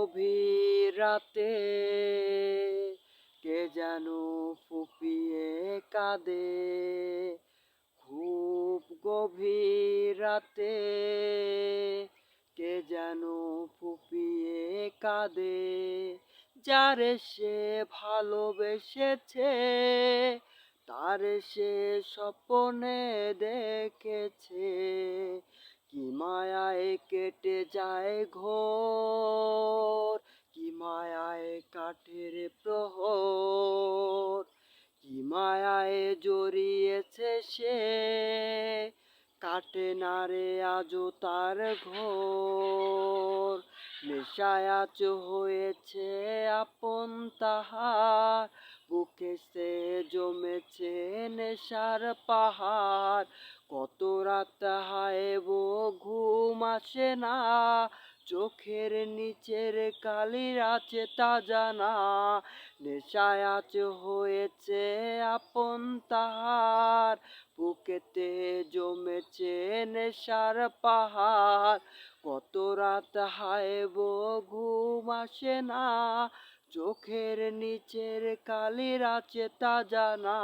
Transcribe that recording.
গভীর রাতে কে যেন ফুঁপিয়ে কাঁদে, খুব গভীর রাতে কে যেন ফুঁপিয়ে কাঁদে, যারে সে ভালোবেসেছে তারে সে স্বপ্নে দেখেছে, কি মায়ায় কেটে যায় ঘোর, কি মায়ায় কাটের প্রহর, কি মায়ায় জড়িয়েছে সে, কাটে না রে আজও তার ঘোর। নেশায় আজ হয়েছে আপন তাহার, বুকে সে জমেছে নেশার পাহাড়, কত রাত হায়ব ঘুম আসে না, চোখের নিচের কালির আছে তা জানা, নেশায় আজ হয়েছে আপন তাহার, বুকেতে জমেছে নেশার পাহাড়, কত রাত হায়ব ঘুম আসে না, চোখের নিচের কালির আছে তা জানা।